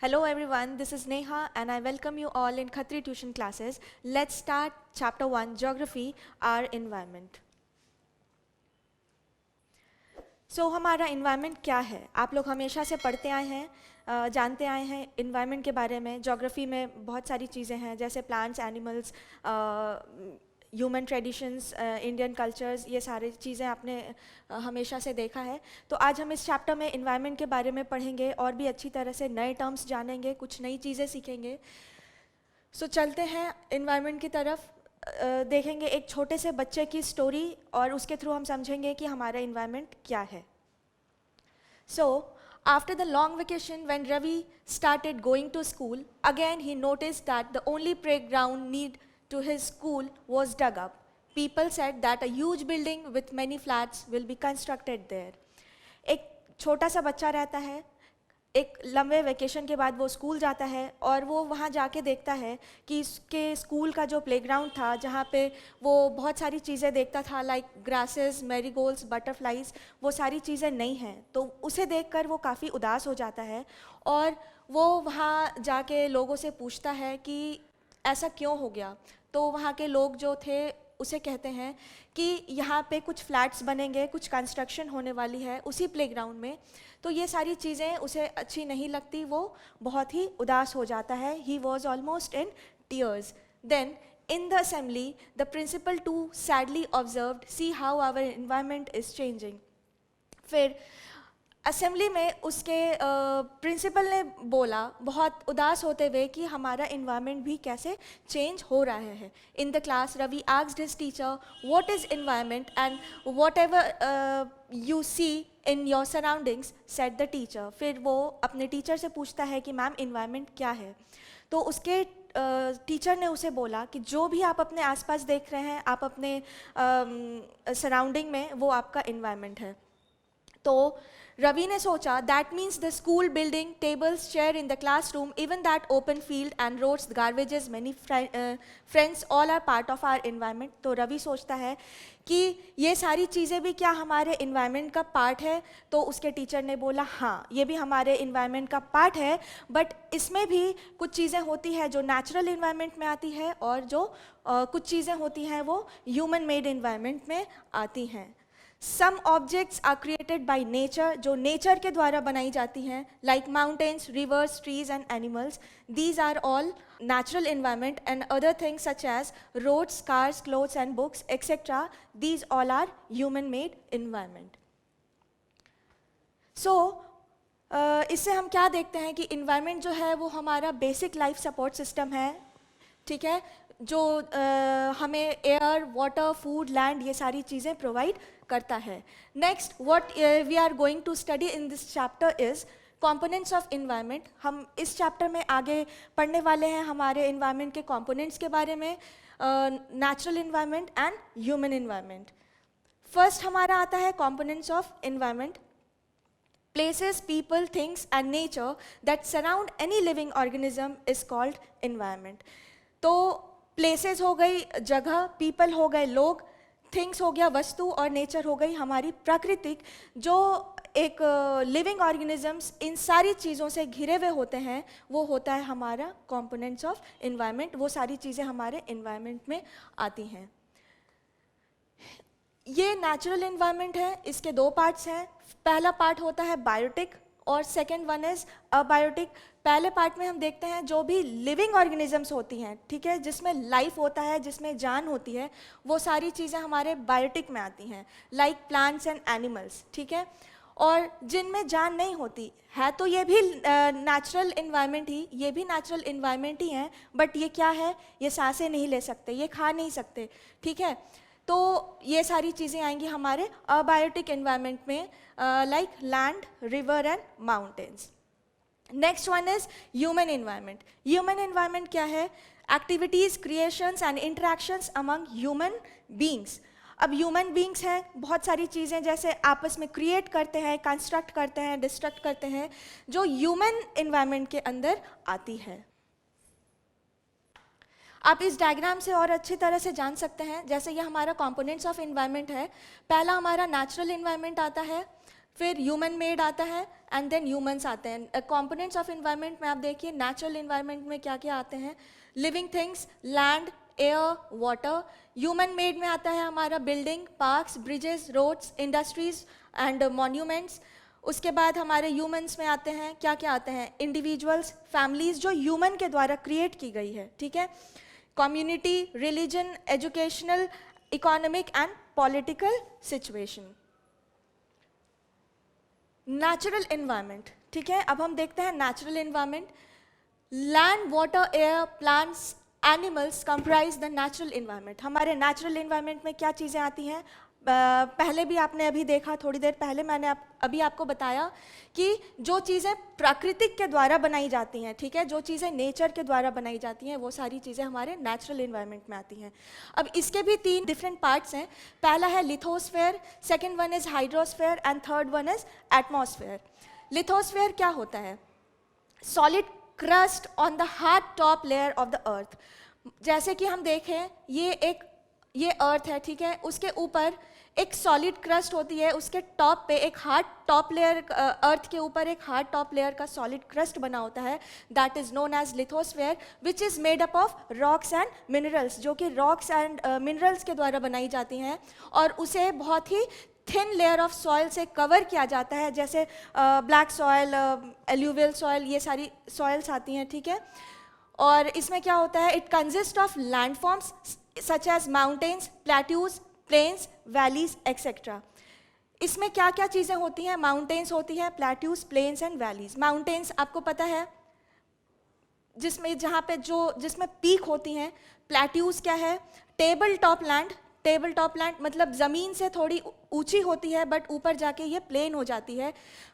Hello everyone, this is Neha and I welcome you all in Khatri tuition classes. Let's start chapter 1, Geography, our environment. हमारा environment क्या है? आप लोग हमेशा से पढ़ते आए हैं, जानते आए हैं environment के बारे में. Geography में बहुत सारी चीज़ें हैं जैसे plants, animals, human traditions, Indian cultures, ये सारी चीज़ें आपने हमेशा से देखा है. तो आज हम इस चैप्टर में इन्वायरमेंट के बारे में पढ़ेंगे और भी अच्छी तरह से नए टर्म्स जानेंगे, कुछ नई चीज़ें सीखेंगे. चलते हैं इन्वायरमेंट की तरफ. देखेंगे एक छोटे से बच्चे की स्टोरी और उसके थ्रू हम समझेंगे कि हमारा इन्वायरमेंट क्या है. After the long vacation, when Ravi started going to school, again he noticed that the only playground near to his school was dug up. People said that a huge building with many flats will be constructed there. एक छोटा सा बच्चा रहता है, एक लंबे vacation के बाद वो स्कूल जाता है और वो वहाँ जाके देखता है कि इसके स्कूल का जो प्लेग्राउंड था, जहाँ पे वो बहुत सारी चीज़ें देखता था लाइक ग्रासेस, मैरीगोल्ड्स, बटरफ्लाइज, वो सारी चीज़ें नहीं हैं. तो उसे देखकर वो काफ़ी उदास हो जाता है और वो वहाँ जाके लोगों से पूछता है कि ऐसा क्यों हो गया. तो वहाँ के लोग जो थे उसे कहते हैं कि यहाँ पे कुछ फ्लैट्स बनेंगे, कुछ कंस्ट्रक्शन होने वाली है उसी प्लेग्राउंड में. तो ये सारी चीज़ें उसे अच्छी नहीं लगती, वो बहुत ही उदास हो जाता है. He was almost in tears. Then in the assembly, the principal too sadly observed, see how our environment is changing. फिर असेंबली में उसके प्रिंसिपल ने बोला बहुत उदास होते हुए कि हमारा इन्वायरमेंट भी कैसे चेंज हो रहा है. In the class Ravi asked his teacher what is environment and whatever you see in your surroundings, said the teacher. फिर वो अपने टीचर से पूछता है कि मैम इन्वायरमेंट क्या है. तो उसके टीचर ने उसे बोला कि जो भी आप अपने आसपास देख रहे हैं, आप अपने सराउंडिंग में, वो आपका इन्वायरमेंट है. तो रवि ने सोचा that means the school building, tables, chair in the classroom, even that open field and roads, garbages, many friends, all are part of our environment. तो रवि सोचता है कि ये सारी चीज़ें भी क्या हमारे इन्वायरमेंट का पार्ट है. तो उसके टीचर ने बोला हाँ, ये भी हमारे इन्वायरमेंट का पार्ट है, बट इसमें भी कुछ चीज़ें होती हैं जो नेचुरल इन्वायरमेंट में आती है और जो कुछ चीज़ें होती हैं वो ह्यूमन मेड इन्वायरमेंट में आती हैं. Some objects are created by nature, जो नेचर के द्वारा बनाई जाती हैं, like mountains, rivers, trees and animals. These are all natural environment, and other things such as roads, cars, clothes and books, etc. These all are human made environment. इससे हम क्या देखते हैं कि environment जो है वो हमारा basic life support system है, ठीक है, जो हमें एयर, वाटर, फूड, लैंड, ये सारी चीज़ें प्रोवाइड करता है. Next what we are going to study in this chapter is components of environment. हम इस चैप्टर में आगे पढ़ने वाले हैं हमारे इन्वायरमेंट के कंपोनेंट्स के बारे में, natural environment and human environment. First हमारा आता है components of environment. Places, people, things and nature that surround any living organism is called environment. तो प्लेसेस हो गई जगह, पीपल हो गए लोग, थिंग्स हो गया वस्तु और नेचर हो गई हमारी प्राकृतिक, जो एक लिविंग ऑर्गेनिजम्स इन सारी चीज़ों से घिरे हुए होते हैं, वो होता है हमारा कंपोनेंट्स ऑफ इन्वायरमेंट. वो सारी चीज़ें हमारे इन्वायरमेंट में आती हैं. ये नेचुरल इन्वायरमेंट है, इसके दो पार्ट्स हैं. पहला पार्ट होता है बायोटिक और सेकेंड वन इज अबायोटिक. पहले पार्ट में हम देखते हैं जो भी लिविंग ऑर्गेनिजम्स होती हैं, ठीक है, जिसमें लाइफ होता है, जिसमें जान होती है, वो सारी चीज़ें हमारे बायोटिक में आती हैं, लाइक प्लांट्स एंड एनिमल्स, ठीक है. और जिनमें जान नहीं होती है तो ये भी नेचुरल इन्वायरमेंट ही, ये भी नेचुरल इन्वायरमेंट ही है, बट ये क्या है, ये सांसें नहीं ले सकते, ये खा नहीं सकते, ठीक है. तो ये सारी चीज़ें आएंगी हमारे अबायोटिक इन्वायरमेंट में, like land, river and mountains. Next one is human environment. Human environment क्या है? Activities, creations and interactions among human beings. अब ह्यूमन बींग्स हैं, बहुत सारी चीज़ें जैसे आपस में क्रिएट करते हैं, कंस्ट्रक्ट करते हैं, डिस्ट्रक्ट करते हैं, जो ह्यूमन इन्वायरमेंट के अंदर आती है. आप इस डायग्राम से और अच्छी तरह से जान सकते हैं. जैसे ये हमारा कंपोनेंट्स ऑफ इन्वायरमेंट है. पहला हमारा नेचुरल इन्वायरमेंट आता है, फिर ह्यूमन मेड आता है, एंड देन ह्यूमंस आते हैं। कंपोनेंट्स ऑफ इन्वायरमेंट में आप देखिए नेचुरल इन्वायरमेंट में क्या क्या आते हैं, living things, land, air, water. Human made में आता है हमारा building, parks, bridges, roads, industries and monuments. उसके बाद हमारे ह्यूमंस में आते हैं, क्या क्या आते हैं, इंडिविजुअल्स, फैमिलीज जो ह्यूमन के द्वारा क्रिएट की गई है, ठीक है, community, religion, educational, economic and political situation. Natural environment, ठीक है, अब हम देखते हैं natural environment. Land, water, air, plants, animals comprise the natural environment. हमारे नेचुरल इन्वायरमेंट में क्या चीज़ें आती हैं, पहले भी आपने अभी देखा, थोड़ी देर पहले मैंने अभी आपको बताया कि जो चीज़ें प्राकृतिक के द्वारा बनाई जाती हैं, ठीक है, जो चीज़ें नेचर के द्वारा बनाई जाती हैं, वो सारी चीज़ें हमारे नेचुरल इन्वायरमेंट में आती हैं। अब इसके भी 3 डिफरेंट पार्ट्स हैं। पहला है lithosphere, second one is hydrosphere and third one is atmosphere. Lithosphere क्या होता है, solid crust on the hard top layer of the earth. जैसे कि हम देखें, ये अर्थ है, ठीक है, उसके ऊपर एक सॉलिड क्रस्ट होती है, उसके टॉप पे एक हार्ड टॉप लेयर, अर्थ के ऊपर एक हार्ड टॉप लेयर का सॉलिड क्रस्ट बना होता है, that is known as lithosphere, which is made up of rocks and minerals, जो कि रॉक्स एंड मिनरल्स के द्वारा बनाई जाती हैं, और उसे बहुत ही थिन लेयर ऑफ सॉइल से कवर किया जाता है, जैसे ब्लैक सॉइल, एल्यूवियल सॉइल, ये सारी सॉइल्स आती हैं, ठीक है। और इसमें क्या होता है, it consist of landforms such as mountains, plateaus, plains, valleys etcetera. इसमें क्या क्या चीज़ें होती हैं, माउंटेन्स होती हैं, plateaus, plains and valleys. Mountains आपको पता है, जिसमें पीक होती हैं। प्लेट्यूज क्या है, table top land, table top land मतलब ज़मीन से थोड़ी ऊंची होती है बट ऊपर जाके ये प्लेन हो जाती है।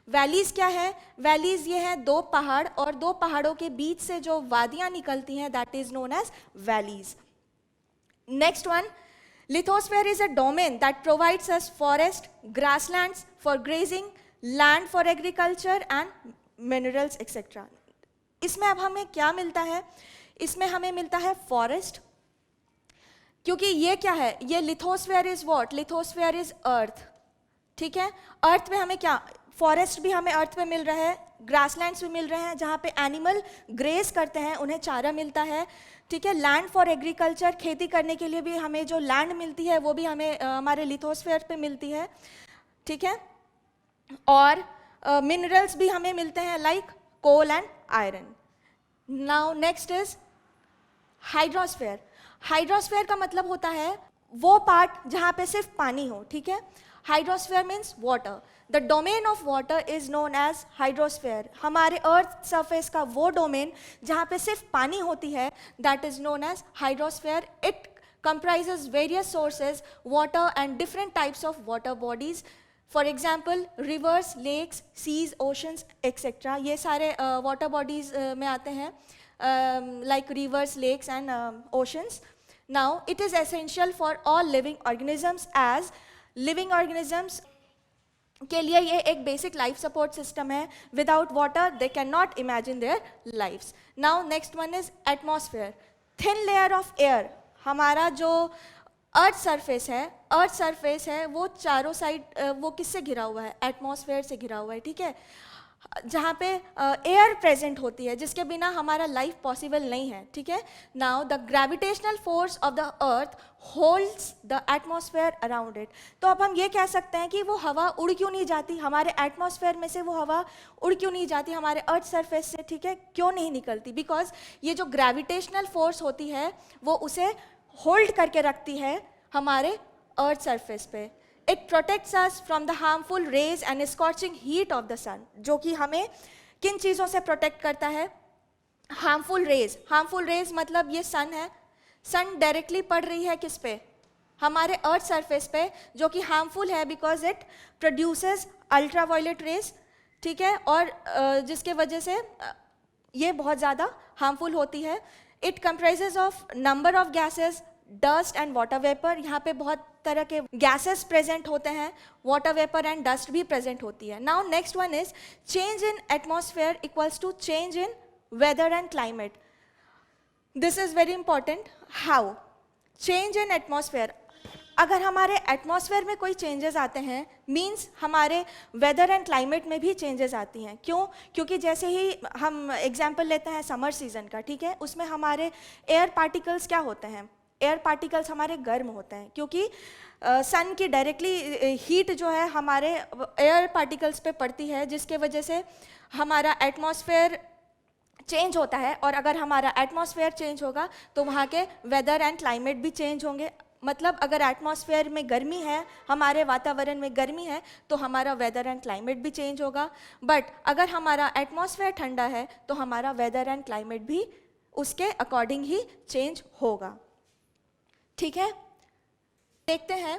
वैलीज़ क्या है, वैलीज़ ये हैं 2 पहाड़, और 2 पहाड़ों के बीच से जो वादियाँ निकलती हैं, that is known as valleys. Next one, lithosphere is a domain that provides us forest, grasslands for grazing, land for agriculture and minerals etc. इसमें अब हमें क्या मिलता है, इसमें हमें मिलता है फॉरेस्ट, क्योंकि ये क्या है, ये lithosphere is what, lithosphere is earth, ठीक है। अर्थ में हमें क्या, फॉरेस्ट भी हमें अर्थ में मिल रहा है, ग्रासलैंड्स भी मिल रहे हैं जहाँ पे एनिमल ग्रेज करते हैं, उन्हें चारा मिलता है, ठीक है। लैंड फॉर एग्रीकल्चर, खेती करने के लिए भी हमें जो लैंड मिलती है वो भी हमें हमारे लिथोस्फेयर पे मिलती है, ठीक है। और मिनरल्स भी हमें मिलते हैं like coal and iron. Now next is hydrosphere. Hydrosphere का मतलब होता है वो पार्ट जहाँ पे सिर्फ पानी हो, ठीक है। Hydrosphere means water, the domain of water is known as hydrosphere. हमारे अर्थ सरफेस का वो डोमेन जहाँ पे सिर्फ पानी होती है, that is known as hydrosphere. It comprises various sources, water and different types of water bodies. For example, rivers, lakes, seas, oceans, etc. ये सारे water bodies में आते हैं, like rivers, lakes and oceans. Now, it is essential for all living organisms, as living organisms के लिए ये एक basic life support system है। Without water they can not imagine their lifes. Now next one is atmosphere, thin layer of air. हमारा जो earth surface है वो चारों साइड वो किससे घिरा हुआ है, एटमॉस्फेयर से घिरा हुआ है, ठीक है, जहाँ पे एयर प्रेजेंट होती है, जिसके बिना हमारा लाइफ पॉसिबल नहीं है, ठीक है। Now the gravitational force of the earth holds the atmosphere around it. तो अब हम ये कह सकते हैं कि वो हवा उड़ क्यों नहीं जाती, हमारे एटमॉस्फेयर में से वो हवा उड़ क्यों नहीं जाती हमारे अर्थ सरफेस से, ठीक है, क्यों नहीं निकलती, बिकॉज ये जो ग्रेविटेशनल फोर्स होती है वो उसे होल्ड करके रखती है हमारे अर्थ सरफेस पे। It protects us from the harmful rays and scorching heat of the sun, जो कि हमें किन चीज़ों से प्रोटेक्ट करता है, हार्मफुल रेज मतलब ये सन है, सन डायरेक्टली पड़ रही है किस पे, हमारे अर्थ सरफेस पे, जो कि हार्मफुल है because it produces ultraviolet rays, ठीक है, और जिसके वजह से ये बहुत ज़्यादा हार्मफुल होती है। It comprises of number of gases, dust and water vapour. यहाँ पे बहुत तरह के गैसेस प्रेजेंट होते हैं, वाटर वेपर एंड डस्ट भी प्रेजेंट होती है। Now next one is change in atmosphere equals to change in weather and climate. This is very important. How? Change in atmosphere, अगर हमारे एटमॉस्फेयर में कोई चेंजेस आते हैं मींस हमारे वेदर एंड क्लाइमेट में भी चेंजेस आती हैं। क्यों? क्योंकि जैसे ही हम एग्जांपल लेते हैं समर सीजन का, ठीक है, उसमें हमारे एयर पार्टिकल्स क्या होते हैं, एयर पार्टिकल्स हमारे गर्म होते हैं क्योंकि सन की डायरेक्टली हीट जो है हमारे एयर पार्टिकल्स पे पड़ती है, जिसके वजह से हमारा एटमॉस्फेयर चेंज होता है। और अगर हमारा एटमॉस्फेयर चेंज होगा तो वहाँ के वेदर एंड क्लाइमेट भी चेंज होंगे। मतलब अगर एटमॉस्फेयर में गर्मी है, हमारे वातावरण में गर्मी है, तो हमारा वेदर एंड क्लाइमेट भी चेंज होगा। बट अगर हमारा एटमॉस्फेयर ठंडा है तो हमारा वेदर एंड क्लाइमेट भी उसके अकॉर्डिंग ही चेंज होगा। ठीक है, देखते हैं।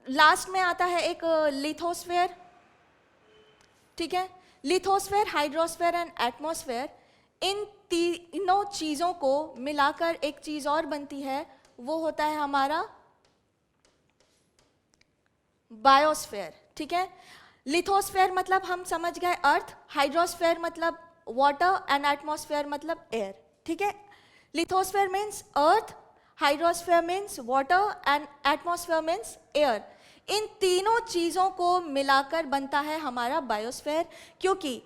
लास्ट में आता है एक लिथोस्फेयर। ठीक है, लिथोस्फेयर, हाइड्रोस्फेयर एंड एटमॉस्फेयर, इन तीनों चीज़ों को मिलाकर एक चीज़ और बनती है, वो होता है हमारा बायोस्फेयर। ठीक है, लिथोस्फेयर मतलब हम समझ गए अर्थ, हाइड्रोस्फेयर मतलब वाटर एंड एटमॉस्फेयर मतलब एयर। ठीक है, lithosphere means earth, hydrosphere means water and atmosphere means air. इन तीनों चीज़ों को मिलाकर बनता है हमारा बायोस्फेयर। क्योंकि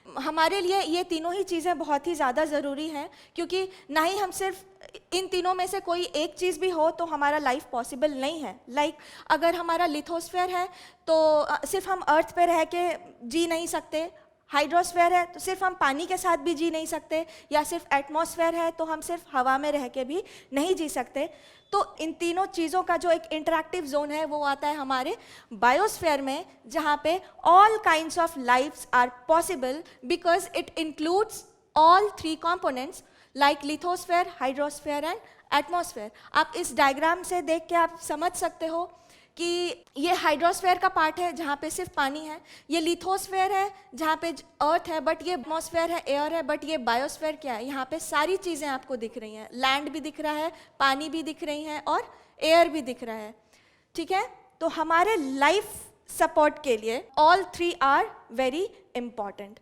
हमारे लिए ये तीनों ही चीज़ें बहुत ही ज़्यादा ज़रूरी हैं, क्योंकि ना ही हम सिर्फ इन तीनों में से कोई एक चीज़ भी हो तो हमारा लाइफ पॉसिबल नहीं है। लाइक अगर हमारा लिथोस्फेयर है तो सिर्फ हम अर्थ पे रह के जी नहीं सकते, हाइड्रोस्फेयर है तो सिर्फ हम पानी के साथ भी जी नहीं सकते, या सिर्फ एटमॉस्फेयर है तो हम सिर्फ हवा में रह के भी नहीं जी सकते। तो इन तीनों चीज़ों का जो एक इंटरैक्टिव जोन है वो आता है हमारे बायोस्फेयर में, जहाँ पे all kinds of lifes are possible because it includes all three components like lithosphere, hydrosphere and atmosphere. आप इस डायग्राम से देख के आप समझ सकते हो कि ये हाइड्रोस्फेयर का पार्ट है जहाँ पे सिर्फ पानी है, ये लिथोस्फेयर है जहाँ पे अर्थ है, बट ये एटमॉस्फेयर है, एयर है, बट ये बायोस्फेयर क्या है, यहाँ पे सारी चीज़ें आपको दिख रही हैं, लैंड भी दिख रहा है, पानी भी दिख रही हैं और एयर भी दिख रहा है। ठीक है, तो हमारे लाइफ सपोर्ट के लिए all three are very important.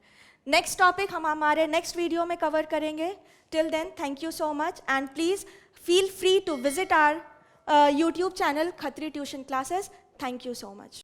Next topic हम हमारे नेक्स्ट वीडियो में कवर करेंगे। Till then, thank you so much and please feel free to visit our YouTube channel Khatri Tuition Classes. Thank you so much.